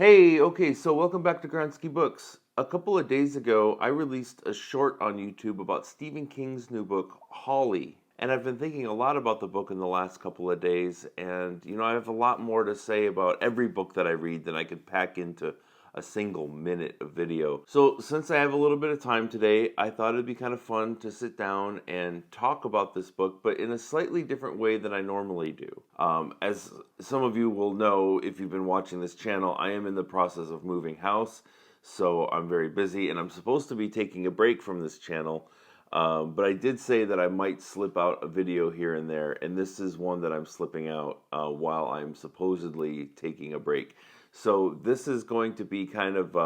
Hey, okay, so welcome back to Gronsky Books. A couple of days ago, I released a short on YouTube about Stephen King's new book, Holly. And I've been thinking a lot about the book in the last couple of days, and I have a lot more to say about every book that I read than I could pack into a single minute of video. So, since I have a little bit of time today, I thought it'd be kind of fun to sit down and talk about this book, but in a slightly different way than I normally do. As some of you will know, if you've been watching this channel, I am in the process of moving house, so I'm very busy, and I'm supposed to be taking a break from this channel. But I did say that I might slip out a video here and there, and this is one that I'm slipping out while I'm supposedly taking a break. So this is going to be kind of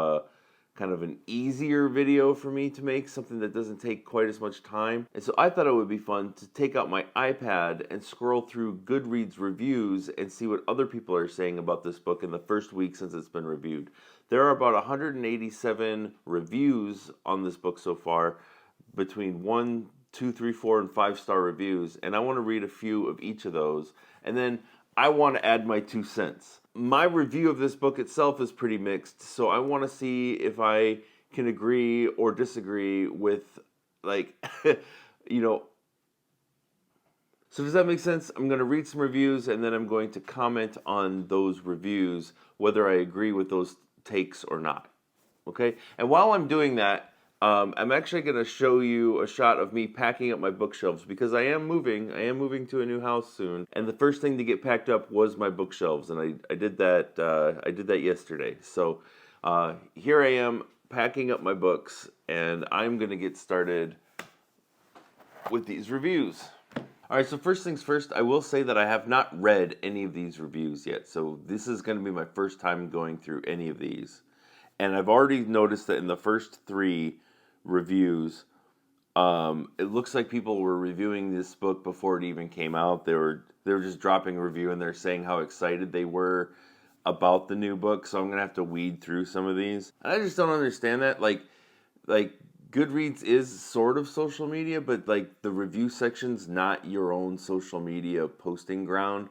an easier video for me to make, something that doesn't take quite as much time. And so I thought it would be fun to take out my iPad and scroll through Goodreads reviews and see what other people are saying about this book in the first week since it's been reviewed. There are about 187 reviews on this book so far, between 1, 2, 3, 4, and 5-star reviews, and I want to read a few of each of those, and then I want to add my 2 cents. My review of this book itself is pretty mixed, so I want to see if I can agree or disagree with, like, you know. So does that make sense? I'm going to read some reviews, and then I'm going to comment on those reviews, whether I agree with those takes or not. Okay? And while I'm doing that, I'm actually going to show you a shot of me packing up my bookshelves because I am moving. I am moving to a new house soon, and the first thing to get packed up was my bookshelves, and I did that. I did that yesterday. So here I am packing up my books, and I'm going to get started with these reviews. All right, so first things first, I will say that I have not read any of these reviews yet, so this is going to be my first time going through any of these. And I've already noticed that in the first 3 reviews, it looks like people were reviewing this book before it even came out. They were just dropping a review and they're saying how excited they were about the new book. So I'm gonna have to weed through some of these. And I just don't understand that. Like Goodreads is sort of social media, but like the review section's not your own social media posting ground.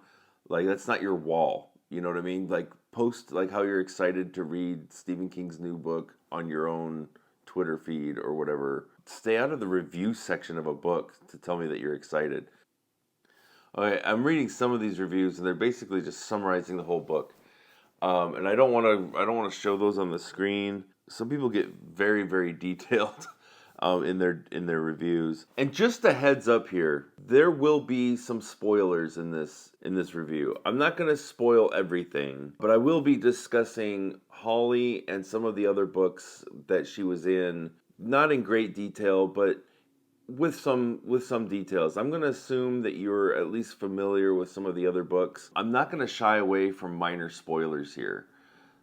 Like that's not your wall. You know what I mean? Like post like how you're excited to read Stephen King's new book on your own Twitter feed or whatever. Stay out of the review section of a book to tell me that you're excited. Okay, I'm reading some of these reviews and they're basically just summarizing the whole book. And I don't want to show those on the screen. Some people get very, very detailed in their reviews. And just a heads up here, there will be some spoilers in this review. I'm not going to spoil everything, but I will be discussing Holly and some of the other books that she was in, not in great detail, but with some details. I'm going to assume that you're at least familiar with some of the other books. I'm not going to shy away from minor spoilers here.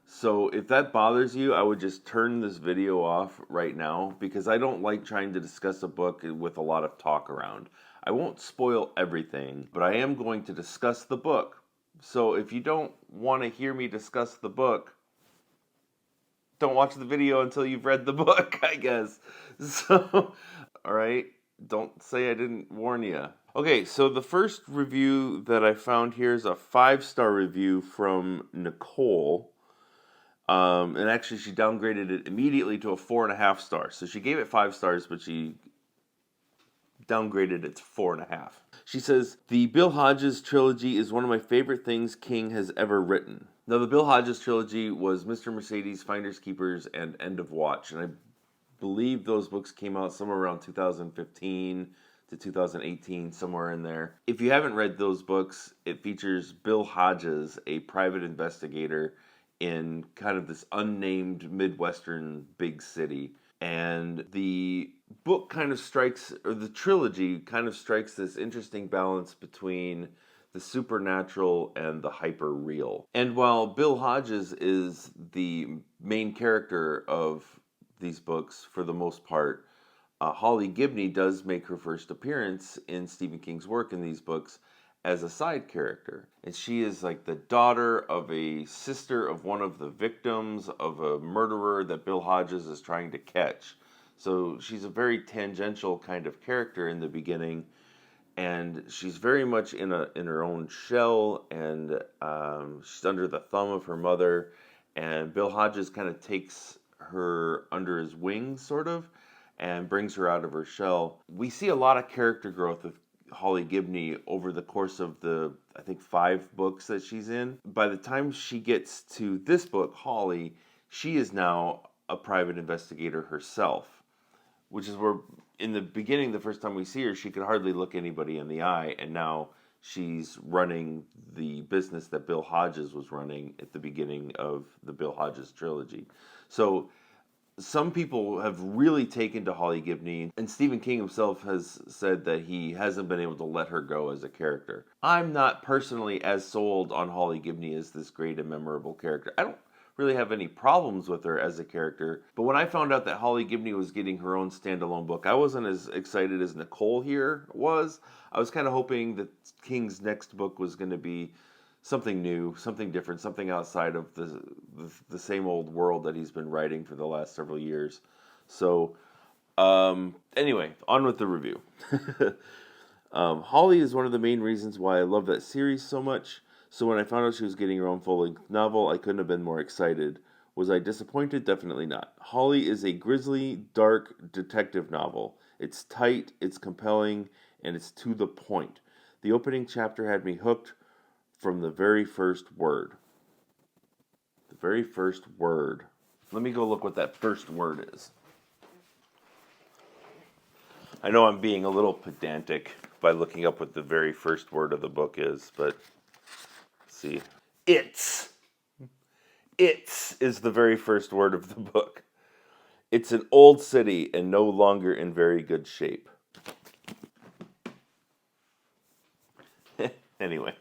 So if that bothers you, I would just turn this video off right now because I don't like trying to discuss a book with a lot of talk around. I won't spoil everything, but I am going to discuss the book. So if you don't want to hear me discuss the book, don't watch the video until you've read the book, I guess. So, all right, don't say I didn't warn you. Okay, so the first review that I found here is a 5-star review from Nicole. And actually, she downgraded it immediately to a 4.5 stars. So she gave it 5 stars, but she downgraded it to 4.5. She says, the Bill Hodges trilogy is one of my favorite things King has ever written. Now, the Bill Hodges trilogy was Mr. Mercedes, Finders Keepers, and End of Watch. And I believe those books came out somewhere around 2015 to 2018, somewhere in there. If you haven't read those books, it features Bill Hodges, a private investigator in kind of this unnamed Midwestern big city. And the book kind of strikes, or the trilogy kind of strikes this interesting balance between the supernatural and the hyper real. And while Bill Hodges is the main character of these books for the most part, Holly Gibney does make her first appearance in Stephen King's work in these books as a side character. And she is like the daughter of a sister of one of the victims of a murderer that Bill Hodges is trying to catch. So she's a very tangential kind of character in the beginning, and she's very much in her own shell, and she's under the thumb of her mother, and Bill Hodges kind of takes her under his wing, sort of, and brings her out of her shell. We see a lot of character growth with Holly Gibney over the course of the, I think, 5 books that she's in. By the time she gets to this book, Holly, she is now a private investigator herself, which is where in the beginning, the first time we see her, she could hardly look anybody in the eye, and now she's running the business that Bill Hodges was running at the beginning of the Bill Hodges trilogy. So some people have really taken to Holly Gibney, and Stephen King himself has said that he hasn't been able to let her go as a character. I'm not personally as sold on Holly Gibney as this great and memorable character. I don't really have any problems with her as a character, but when I found out that Holly Gibney was getting her own standalone book, I wasn't as excited as Nicole here was. I was kind of hoping that King's next book was going to be something new, something different, something outside of the same old world that he's been writing for the last several years. So, anyway, on with the review. Holly is one of the main reasons why I love that series so much. So when I found out she was getting her own full-length novel, I couldn't have been more excited. Was I disappointed? Definitely not. Holly is a grisly, dark detective novel. It's tight, it's compelling, and it's to the point. The opening chapter had me hooked from the very first word. The very first word. Let me go look what that first word is. I know I'm being a little pedantic by looking up what the very first word of the book is, but let's see. It's is the very first word of the book. It's an old city and no longer in very good shape. Anyway.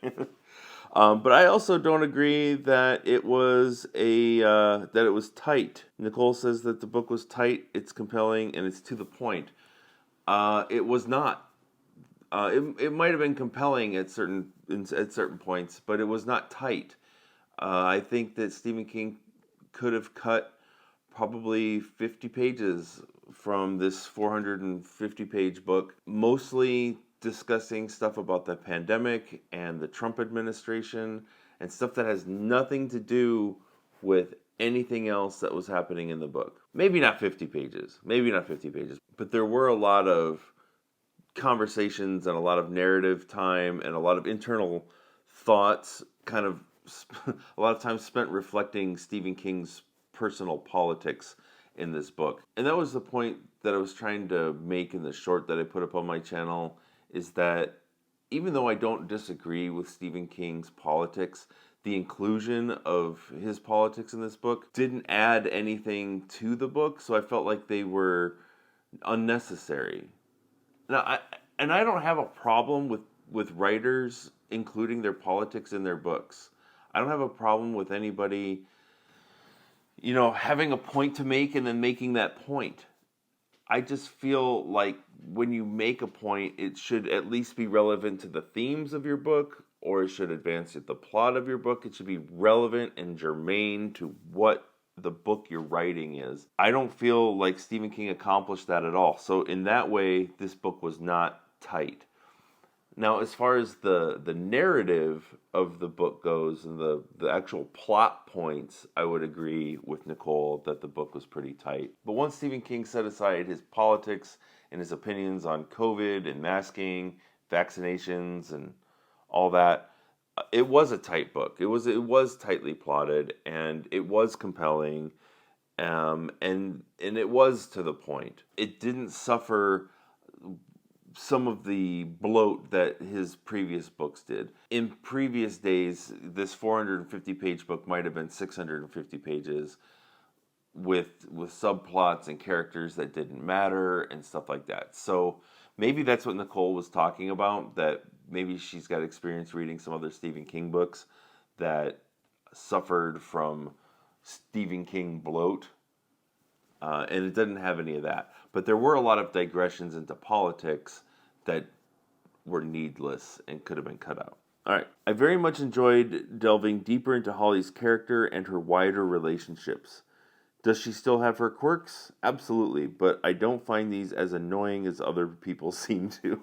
But I also don't agree that it was tight. Nicole says that the book was tight, it's compelling, and it's to the point. It was not. It might have been compelling at certain points, but it was not tight. I think that Stephen King could have cut probably 50 pages from this 450-page book, mostly discussing stuff about the pandemic and the Trump administration and stuff that has nothing to do with anything else that was happening in the book. Maybe not 50 pages, but there were a lot of conversations and a lot of narrative time and a lot of internal thoughts, kind of a lot of time spent reflecting Stephen King's personal politics in this book. And that was the point that I was trying to make in the short that I put up on my channel, is that even though I don't disagree with Stephen King's politics, the inclusion of his politics in this book didn't add anything to the book, so I felt like they were unnecessary. Now, I don't have a problem with writers including their politics in their books. I don't have a problem with anybody, having a point to make and then making that point. I just feel like when you make a point, it should at least be relevant to the themes of your book, or it should advance the plot of your book. It should be relevant and germane to what the book you're writing is. I don't feel like Stephen King accomplished that at all. So in that way, this book was not tight. Now, as far as the narrative of the book goes and the actual plot points, I would agree with Nicole that the book was pretty tight. But once Stephen King set aside his politics and his opinions on COVID and masking, vaccinations, and all that, it was a tight book. It was tightly plotted, and it was compelling, and it was to the point. It didn't suffer some of the bloat that his previous books did. In previous days, this 450-page book might have been 650 pages with subplots and characters that didn't matter and stuff like that. So maybe that's what Nicole was talking about, that maybe she's got experience reading some other Stephen King books that suffered from Stephen King bloat. And it didn't have any of that. But there were a lot of digressions into politics that were needless and could have been cut out. All right. I very much enjoyed delving deeper into Holly's character and her wider relationships. Does she still have her quirks? Absolutely, but I don't find these as annoying as other people seem to.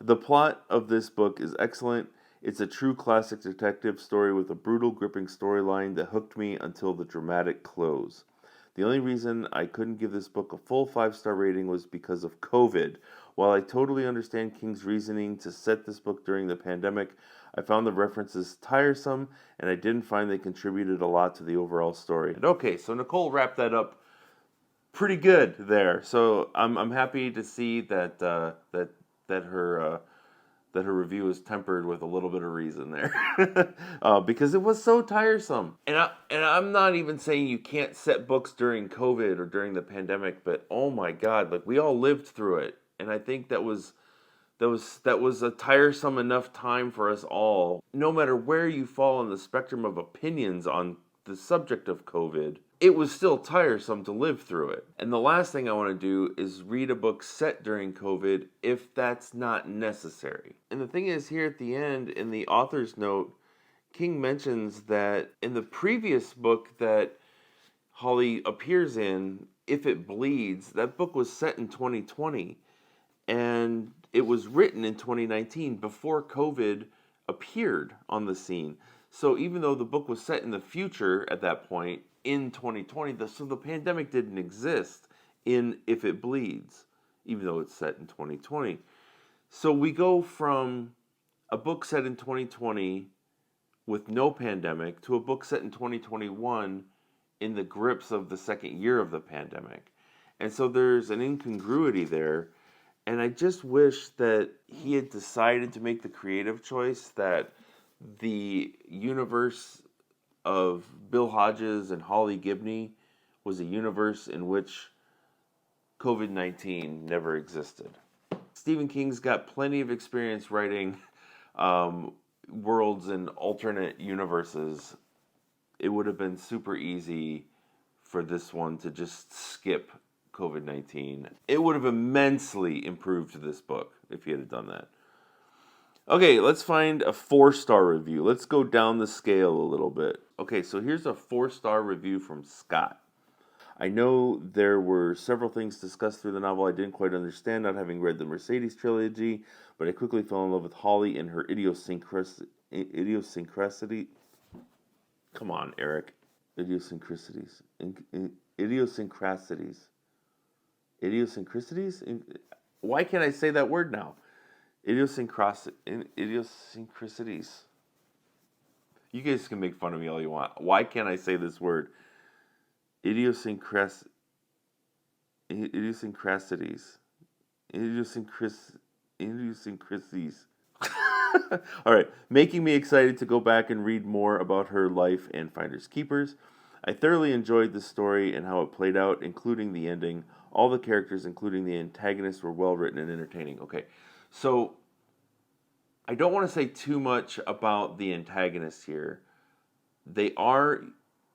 The plot of this book is excellent. It's a true classic detective story with a brutal, gripping storyline that hooked me until the dramatic close. The only reason I couldn't give this book a full 5-star rating was because of COVID. While I totally understand King's reasoning to set this book during the pandemic, I found the references tiresome and I didn't find they contributed a lot to the overall story. Okay, so Nicole wrapped that up pretty good there. So I'm happy to see that that her that her review is tempered with a little bit of reason there, because it was so tiresome. And I'm not even saying you can't set books during COVID or during the pandemic, but oh my God, like we all lived through it, and I think that was a tiresome enough time for us all. No matter where you fall on the spectrum of opinions on the subject of COVID, it was still tiresome to live through it. And the last thing I want to do is read a book set during COVID if that's not necessary. And the thing is, here at the end, in the author's note, King mentions that in the previous book that Holly appears in, If It Bleeds, that book was set in 2020. And it was written in 2019 before COVID appeared on the scene. So even though the book was set in the future at that point in 2020, so the pandemic didn't exist in If It Bleeds, even though it's set in 2020. So we go from a book set in 2020 with no pandemic to a book set in 2021 in the grips of the second year of the pandemic. And so there's an incongruity there. And I just wish that he had decided to make the creative choice that the universe of Bill Hodges and Holly Gibney was a universe in which COVID-19 never existed. Stephen King's got plenty of experience writing worlds and alternate universes. It would have been super easy for this one to just skip COVID-19. It would have immensely improved this book if he had done that. Okay, let's find a 4-star review. Let's go down the scale a little bit. Okay, so here's a 4-star review from Scott. I know there were several things discussed through the novel I didn't quite understand, not having read the Mercedes trilogy, but I quickly fell in love with Holly and her idiosyncrasy. Come on, Eric. Idiosyncrasies. Idiosyncrasies. Idiosyncrasies? Why can't I say that word now? Idiosyncrasies. You guys can make fun of me all you want. Why can't I say this word? Idiosyncrasies. Idiosyncrasies. All right, making me excited to go back and read more about her life and Finders Keepers. I thoroughly enjoyed the story and how it played out, including the ending. All the characters, including the antagonists, were well written and entertaining. Okay, so I don't want to say too much about the antagonists here. They are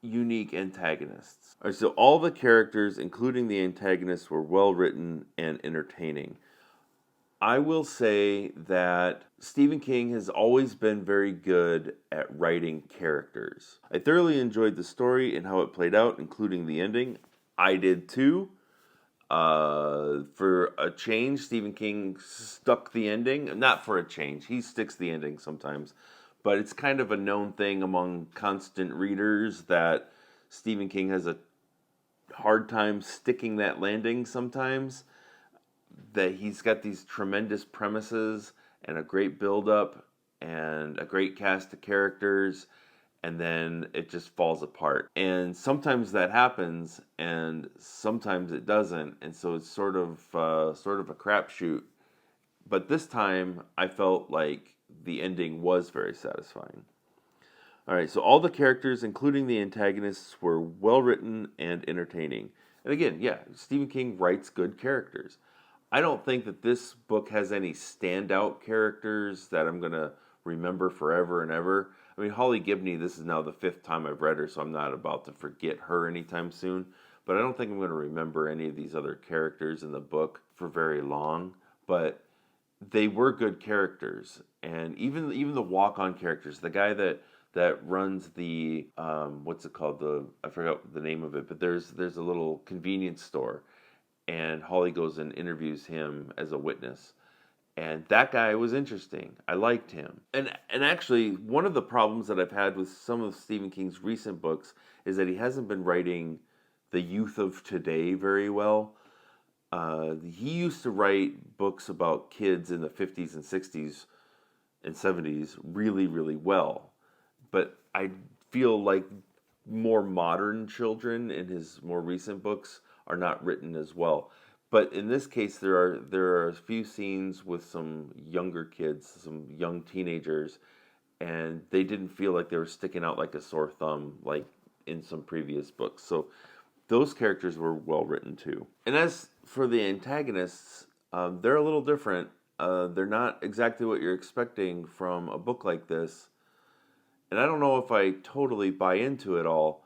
unique antagonists. All right, so all the characters, including the antagonists, were well written and entertaining. I will say that Stephen King has always been very good at writing characters. I thoroughly enjoyed the story and how it played out, including the ending. I did too. For a change, Stephen King stuck the ending. Not for a change, he sticks the ending sometimes. But it's kind of a known thing among constant readers that Stephen King has a hard time sticking that landing sometimes. That he's got these tremendous premises and a great build-up and a great cast of characters, and then it just falls apart. And sometimes that happens, and sometimes it doesn't, and so it's sort of a crapshoot. But this time, I felt like the ending was very satisfying. All right, so all the characters, including the antagonists, were well written and entertaining. And again, yeah, Stephen King writes good characters. I don't think that this book has any standout characters that I'm going to remember forever and ever. I mean, Holly Gibney, this is now the 5th time I've read her, so I'm not about to forget her anytime soon. But I don't think I'm going to remember any of these other characters in the book for very long. But they were good characters. And even the walk-on characters, the guy that runs the, what's it called? I forgot the name of it, but there's a little convenience store. And Holly goes and interviews him as a witness. And that guy was interesting. I liked him. And actually, one of the problems that I've had with some of Stephen King's recent books is that he hasn't been writing the youth of today very well. He used to write books about kids in the 50s and 60s and 70s really, really well. But I feel like more modern children in his more recent books are not written as well. But in this case, there are a few scenes with some younger kids, some young teenagers, and they didn't feel like they were sticking out like a sore thumb like in some previous books. So those characters were well written too. And as for the antagonists, they're a little different. They're not exactly what you're expecting from a book like this. And I don't know if I totally buy into it all,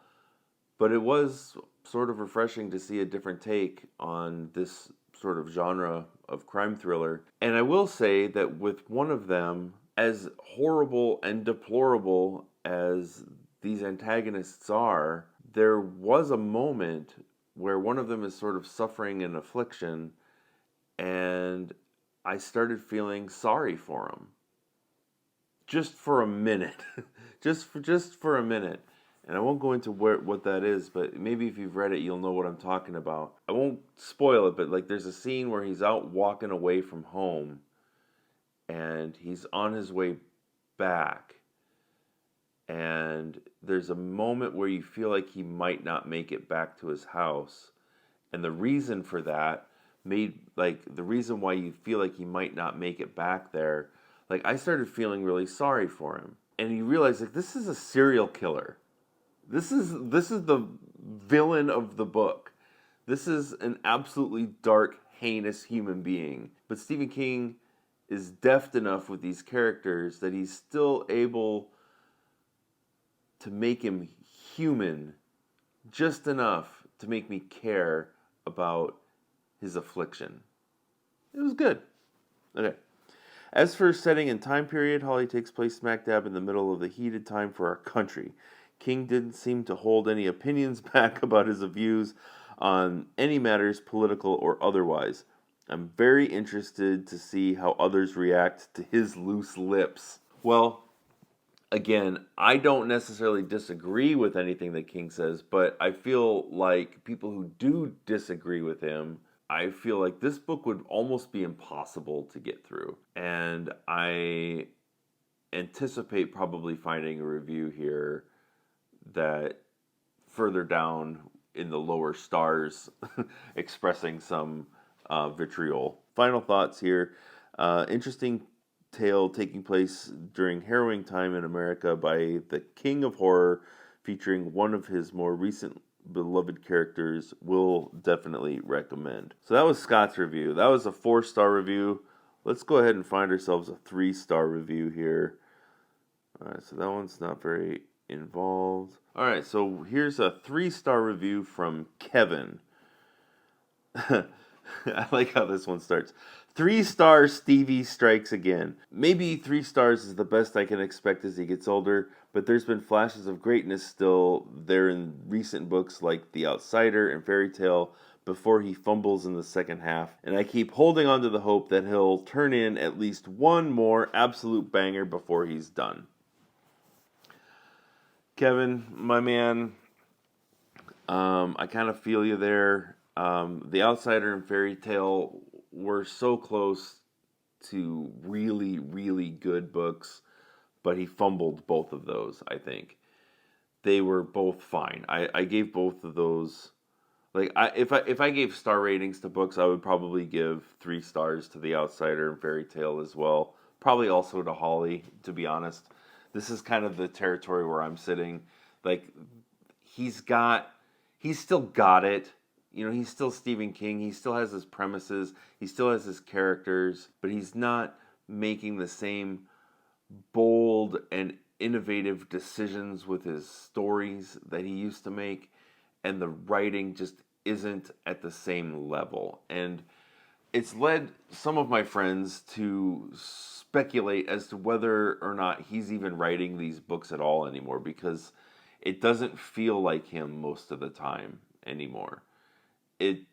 but it was sort of refreshing to see a different take on this sort of genre of crime thriller. And I will say that with one of them, as horrible and deplorable as these antagonists are, there was a moment where one of them is sort of suffering an affliction, and I started feeling sorry for him. Just for a minute. just for a minute. And I won't go into what that is, but maybe if you've read it, you'll know what I'm talking about. I won't spoil it, but like there's a scene where he's out walking away from home, and he's on his way back, and there's a moment where you feel like he might not make it back to his house, and the reason for that the reason why you feel like he might not make it back there, like I started feeling really sorry for him, and you realize like this is a serial killer. This is the villain of the book. This is an absolutely dark, heinous human being. But Stephen King is deft enough with these characters that he's still able to make him human just enough to make me care about his affliction. It was good. Okay. As for setting and time period, Holly takes place smack dab in the middle of the heated time for our country. King didn't seem to hold any opinions back about his views on any matters, political or otherwise. I'm very interested to see how others react to his loose lips. Well, again, I don't necessarily disagree with anything that King says, but I feel like people who do disagree with him, I feel like this book would almost be impossible to get through. And I anticipate probably finding a review here that further down in the lower stars expressing some vitriol. Final thoughts here. Interesting tale taking place during harrowing time in America by the King of Horror, featuring one of his more recent beloved characters. Will definitely recommend. So that was Scott's review. That was a 4-star review. Let's go ahead and find ourselves a 3-star review here. Alright, so that one's not very involved. Alright, so here's a 3-star review from Kevin. I like how this one starts. 3 stars, Stevie strikes again. Maybe 3 stars is the best I can expect as he gets older, but there's been flashes of greatness still there in recent books like The Outsider and Fairy Tale before he fumbles in the second half, and I keep holding on to the hope that he'll turn in at least one more absolute banger before he's done. Kevin, my man, I kind of feel you there. The Outsider and Fairy Tale were so close to really, really good books, but he fumbled both of those, I think. They were both fine. I gave both of those, like, if I gave star ratings to books, I would probably give 3 stars to The Outsider and Fairy Tale as well. Probably also to Holly, to be honest. This is kind of the territory where I'm sitting. Like, he's still got it. You know, he's still Stephen King. He still has his premises. He still has his characters. But he's not making the same bold and innovative decisions with his stories that he used to make. And the writing just isn't at the same level. And it's led some of my friends to speculate as to whether or not he's even writing these books at all anymore, because it doesn't feel like him most of the time anymore. It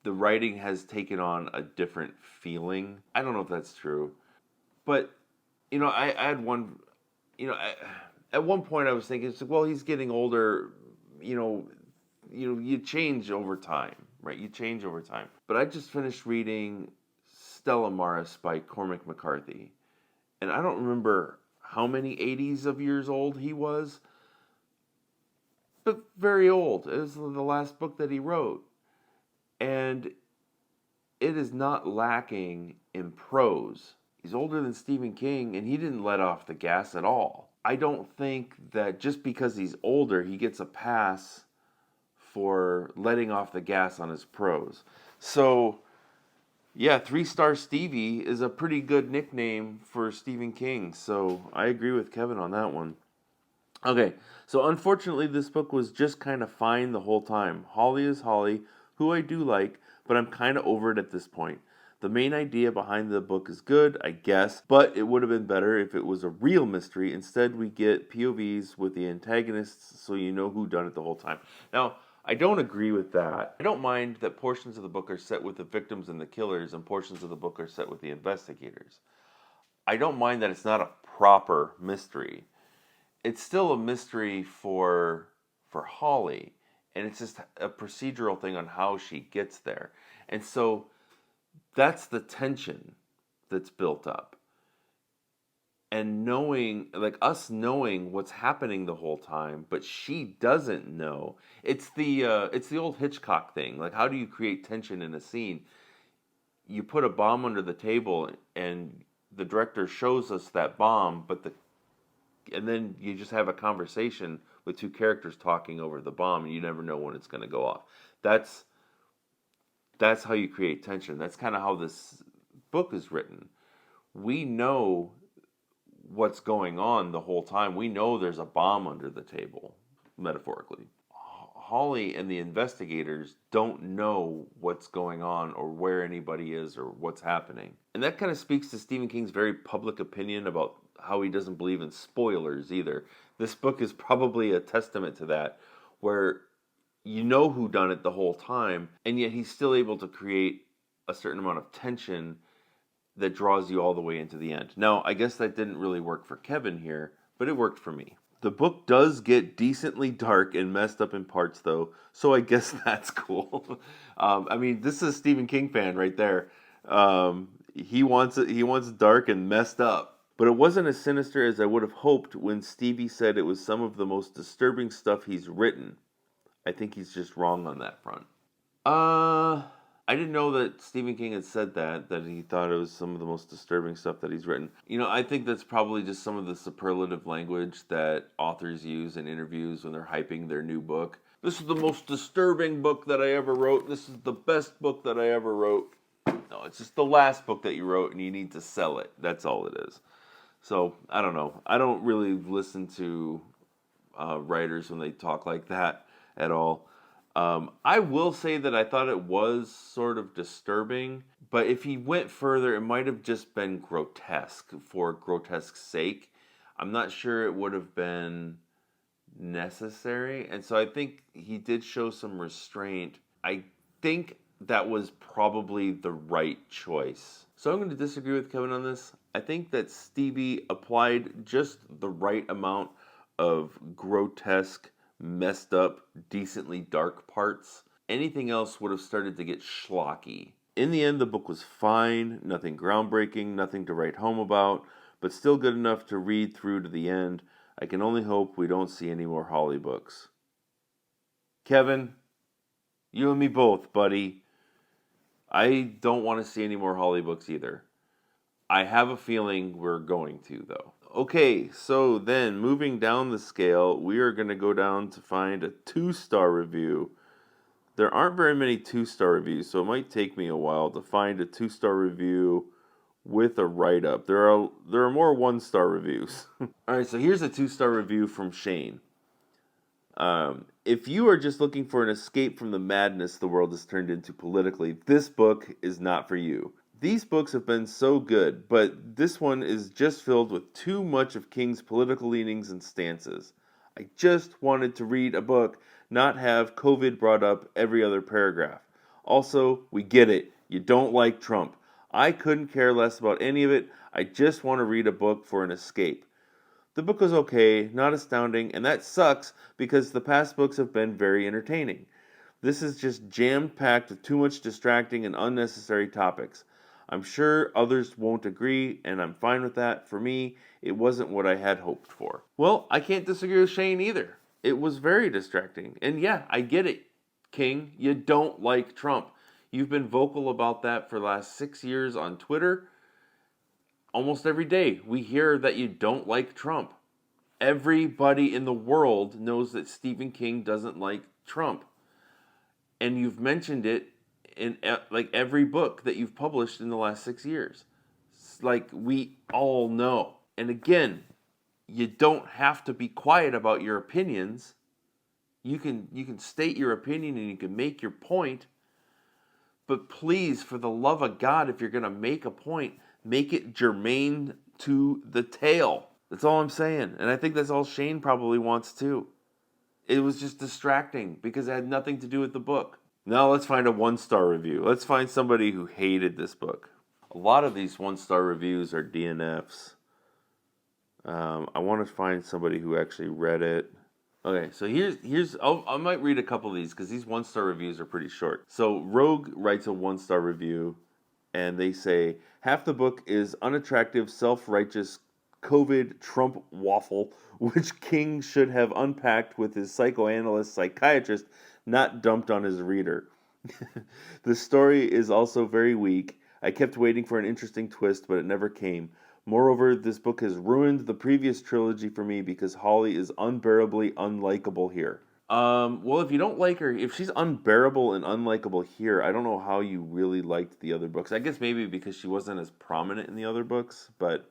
the writing has taken on a different feeling. I don't know if that's true, but I had one. At one point I was thinking, it's like, well, he's getting older. You know, you change over time, right? You change over time. But I just finished reading Stella Maris by Cormac McCarthy, and I don't remember how many 80s of years old he was, but very old. It was the last book that he wrote, and it is not lacking in prose. He's older than Stephen King, and he didn't let off the gas at all. I don't think that just because he's older, he gets a pass for letting off the gas on his prose. So, yeah, 3-star Stevie is a pretty good nickname for Stephen King. So, I agree with Kevin on that one. Okay, so unfortunately, this book was just kind of fine the whole time. Holly is Holly, who I do like, but I'm kind of over it at this point. The main idea behind the book is good, I guess, but it would have been better if it was a real mystery. Instead, we get POVs with the antagonists, so you know who done it the whole time. Now, I don't agree with that. I don't mind that portions of the book are set with the victims and the killers, and portions of the book are set with the investigators. I don't mind that it's not a proper mystery. It's still a mystery for Holly, and it's just a procedural thing on how she gets there. And so that's the tension that's built up. And knowing, like us knowing what's happening the whole time, but she doesn't know. It's the old Hitchcock thing. Like, how do you create tension in a scene? You put a bomb under the table, and the director shows us that bomb, and then you just have a conversation with two characters talking over the bomb, and you never know when it's going to go off. That's how you create tension. That's kind of how this book is written. We know what's going on the whole time. We know there's a bomb under the table, metaphorically. Holly and the investigators don't know what's going on or where anybody is or what's happening. And that kind of speaks to Stephen King's very public opinion about how he doesn't believe in spoilers either. This book is probably a testament to that, where you know who done it the whole time, and yet he's still able to create a certain amount of tension that draws you all the way into the end. Now, I guess that didn't really work for Kevin here, but it worked for me. The book does get decently dark and messed up in parts, though, so I guess that's cool. I mean, this is a Stephen King fan right there. He wants it. He wants dark and messed up. But it wasn't as sinister as I would have hoped when Stevie said it was some of the most disturbing stuff he's written. I think he's just wrong on that front. I didn't know that Stephen King had said that he thought it was some of the most disturbing stuff that he's written. I think that's probably just some of the superlative language that authors use in interviews when they're hyping their new book. This is the most disturbing book that I ever wrote. This is the best book that I ever wrote. No, it's just the last book that you wrote and you need to sell it. That's all it is. So, I don't know. I don't really listen to writers when they talk like that at all. I will say that I thought it was sort of disturbing, but if he went further, it might have just been grotesque for grotesque's sake. I'm not sure it would have been necessary, and so I think he did show some restraint. I think that was probably the right choice. So I'm going to disagree with Kevin on this. I think that Stevie applied just the right amount of grotesque, messed up, decently dark parts. Anything else would have started to get schlocky. In the end, the book was fine, nothing groundbreaking, nothing to write home about, but still good enough to read through to the end. I can only hope we don't see any more Holly books. Kevin, you and me both, buddy. I don't want to see any more Holly books either. I have a feeling we're going to, though. Okay, so then moving down the scale, we are going to go down to find a 2-star review. There aren't very many 2-star reviews, so it might take me a while to find a 2-star review with a write-up. There are more 1-star reviews. Alright, so here's a 2-star review from Shane. If you are just looking for an escape from the madness the world has turned into politically, this book is not for you. These books have been so good, but this one is just filled with too much of King's political leanings and stances. I just wanted to read a book, not have COVID brought up every other paragraph. Also, we get it. You don't like Trump. I couldn't care less about any of it. I just want to read a book for an escape. The book was okay, not astounding, and that sucks because the past books have been very entertaining. This is just jam-packed with too much distracting and unnecessary topics. I'm sure others won't agree, and I'm fine with that. For me, it wasn't what I had hoped for. Well, I can't disagree with Shane either. It was very distracting. And yeah, I get it, King. You don't like Trump. You've been vocal about that for the last 6 years on Twitter. Almost every day, we hear that you don't like Trump. Everybody in the world knows that Stephen King doesn't like Trump. And you've mentioned it in like every book that you've published in the last 6 years. It's like we all know. And again, you don't have to be quiet about your opinions. You can state your opinion and you can make your point. But please, for the love of God, if you're going to make a point, make it germane to the tale. That's all I'm saying. And I think that's all Shane probably wants too. It was just distracting because it had nothing to do with the book. Now let's find a 1-star review. Let's find somebody who hated this book. A lot of these 1-star reviews are DNFs. I want to find somebody who actually read it. Okay, so I might read a couple of these because these 1-star reviews are pretty short. So Rogue writes a 1-star review, and they say, half the book is unattractive, self-righteous, COVID Trump waffle, which King should have unpacked with his psychiatrist, not dumped on his reader. The story is also very weak. I kept waiting for an interesting twist, but it never came. Moreover, this book has ruined the previous trilogy for me because Holly is unbearably unlikable here. Well, if you don't like her, if she's unbearable and unlikable here, I don't know how you really liked the other books. I guess maybe because she wasn't as prominent in the other books, but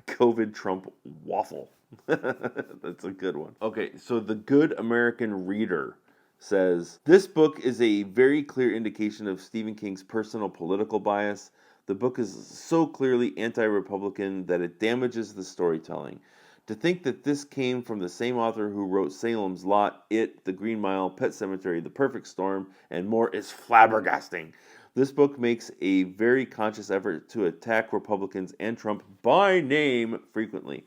COVID Trump waffle. That's a good one. Okay, so The Good American Reader says, this book is a very clear indication of Stephen King's personal political bias. The book is so clearly anti-Republican that it damages the storytelling. To think that this came from the same author who wrote Salem's Lot, It, The Green Mile, Pet Sematary, The Perfect Storm, and more is flabbergasting. This book makes a very conscious effort to attack Republicans and Trump by name frequently.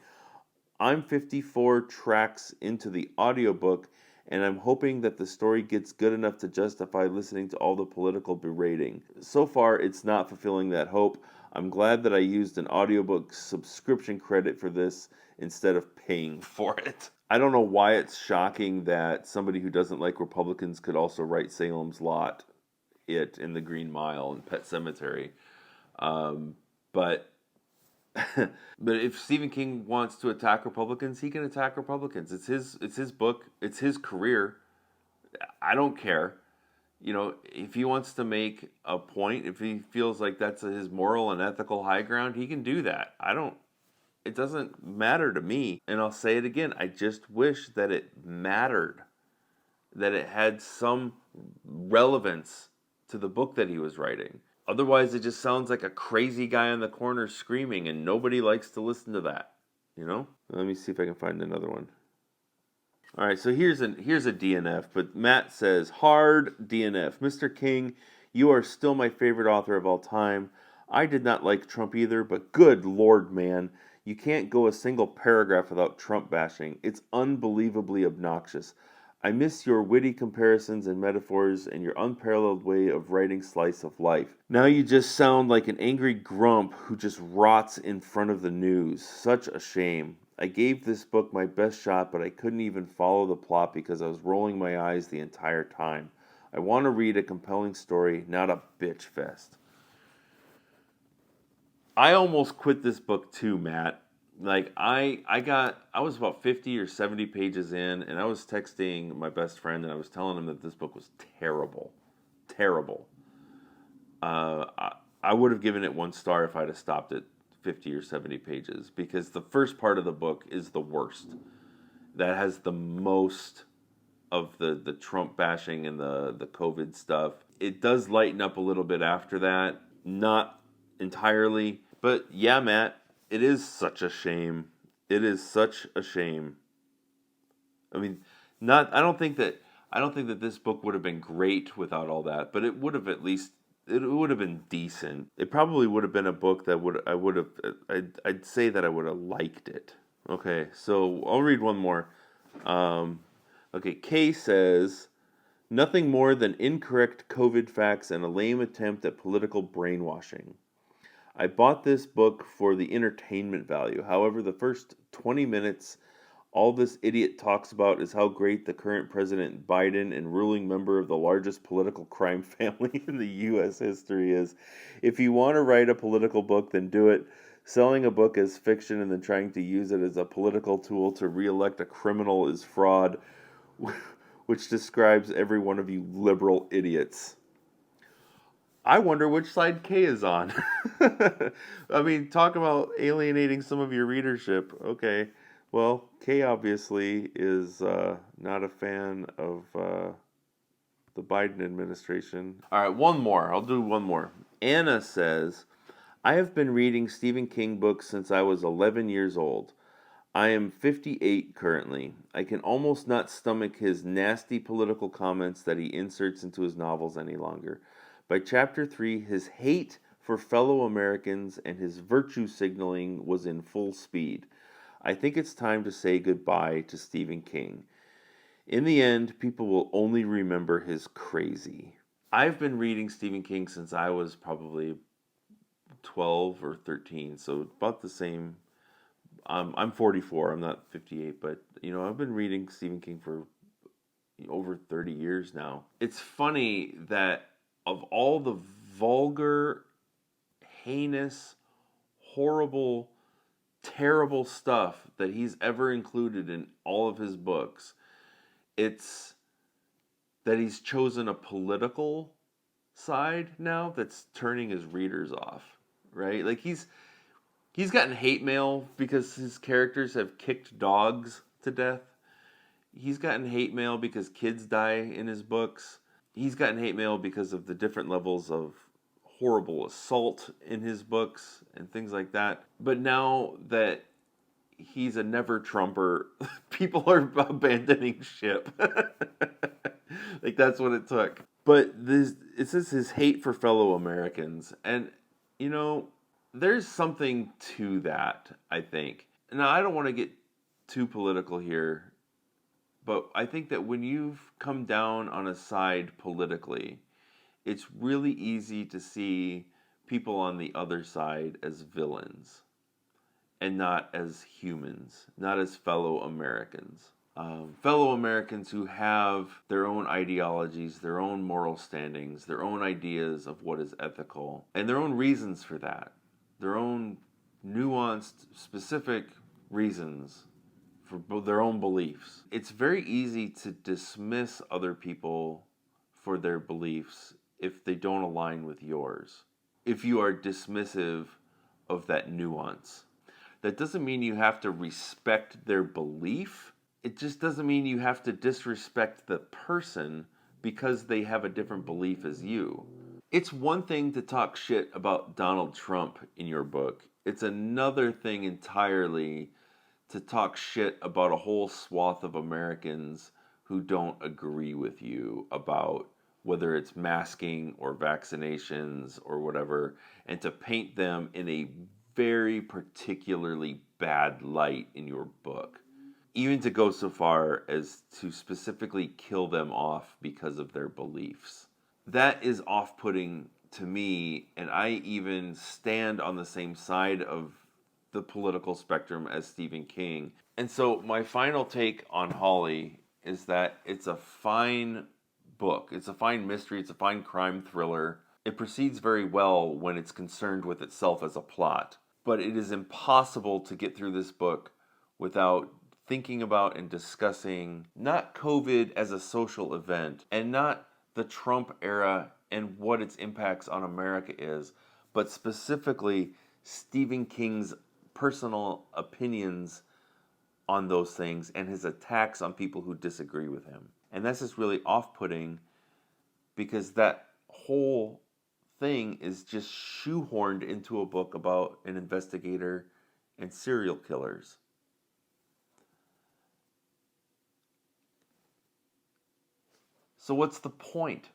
I'm 54 tracks into the audiobook, and I'm hoping that the story gets good enough to justify listening to all the political berating. So far, it's not fulfilling that hope. I'm glad that I used an audiobook subscription credit for this instead of paying for it. I don't know why it's shocking that somebody who doesn't like Republicans could also write Salem's Lot, It, and The Green Mile, and Pet Sematary. But if Stephen King wants to attack Republicans, he can attack Republicans. It's his book. It's his career. I don't care. If he wants to make a point, if he feels like that's his moral and ethical high ground, he can do that. It doesn't matter to me. And I'll say it again. I just wish that it mattered, that it had some relevance to the book that he was writing. Otherwise, it just sounds like a crazy guy on the corner screaming, and nobody likes to listen to that. Let me see if I can find another one. All right, so here's a DNF, but Matt says, hard DNF. Mr. King, you are still my favorite author of all time. I did not like Trump either, but good Lord, man. You can't go a single paragraph without Trump bashing. It's unbelievably obnoxious. I miss your witty comparisons and metaphors and your unparalleled way of writing slice of life. Now you just sound like an angry grump who just rots in front of the news. Such a shame. I gave this book my best shot, but I couldn't even follow the plot because I was rolling my eyes the entire time. I want to read a compelling story, not a bitch fest. I almost quit this book too, Matt. Like I was about 50 or 70 pages in, and I was texting my best friend, and I was telling him that this book was terrible. I would have given it 1 star if I'd have stopped at 50 or 70 pages, because the first part of the book is the worst. That has the most of the Trump bashing and the COVID stuff. It does lighten up a little bit after that, not entirely, but yeah, Matt, it is such a shame. It is such a shame. I mean, I don't think that I don't think that this book would have been great without all that, but it would have at least it would have been decent. It probably would have been a book that I'd say that I would have liked it. Okay, so I'll read one more. Um, okay, Kay says nothing more than incorrect COVID facts and a lame attempt at political brainwashing. I bought this book for the entertainment value. However, the first 20 minutes, all this idiot talks about is how great the current President Biden and ruling member of the largest political crime family in the U.S. history is. If you want to write a political book, then do it. Selling a book as fiction and then trying to use it as a political tool to re-elect a criminal is fraud, which describes every one of you liberal idiots. I wonder which side Kay is on. I mean, talk about alienating some of your readership. Okay. Well, Kay obviously is not a fan of the Biden administration. All right, one more. I'll do one more. Anna says, I have been reading Stephen King books since I was 11 years old. I am 58 currently. I can almost not stomach his nasty political comments that he inserts into his novels any longer. By chapter 3, his hate for fellow Americans and his virtue signaling was in full speed. I think it's time to say goodbye to Stephen King. In the end, people will only remember his crazy. I've been reading Stephen King since I was probably 12 or 13, so about the same. I'm 44, I'm not 58, but I've been reading Stephen King for over 30 years now. It's funny that of all the vulgar, heinous, horrible, terrible stuff that he's ever included in all of his books, it's that he's chosen a political side now that's turning his readers off, right? Like he's gotten hate mail because his characters have kicked dogs to death. He's gotten hate mail because kids die in his books. He's gotten hate mail because of the different levels of horrible assault in his books and things like that. But now that he's a never Trumper, people are abandoning ship. Like that's what it took. But it's just his hate for fellow Americans. And, there's something to that, I think. Now, I don't want to get too political here, but I think that when you've come down on a side politically, it's really easy to see people on the other side as villains and not as humans, not as fellow Americans. Fellow Americans who have their own ideologies, their own moral standings, their own ideas of what is ethical, and their own reasons for that, their own nuanced, specific reasons for their own beliefs. It's very easy to dismiss other people for their beliefs if they don't align with yours, if you are dismissive of that nuance. That doesn't mean you have to respect their belief. It just doesn't mean you have to disrespect the person because they have a different belief as you. It's one thing to talk shit about Donald Trump in your book. It's another thing entirely to talk shit about a whole swath of Americans who don't agree with you about whether it's masking or vaccinations or whatever, and to paint them in a very particularly bad light in your book. Even to go so far as to specifically kill them off because of their beliefs. That is off-putting to me, and I even stand on the same side of the political spectrum as Stephen King. And so my final take on Holly is that it's a fine book. It's a fine mystery. It's a fine crime thriller. It proceeds very well when it's concerned with itself as a plot. But it is impossible to get through this book without thinking about and discussing not COVID as a social event and not the Trump era and what its impacts on America is, but specifically Stephen King's personal opinions on those things and his attacks on people who disagree with him. And that's just really off-putting because that whole thing is just shoehorned into a book about an investigator and serial killers. So what's the point?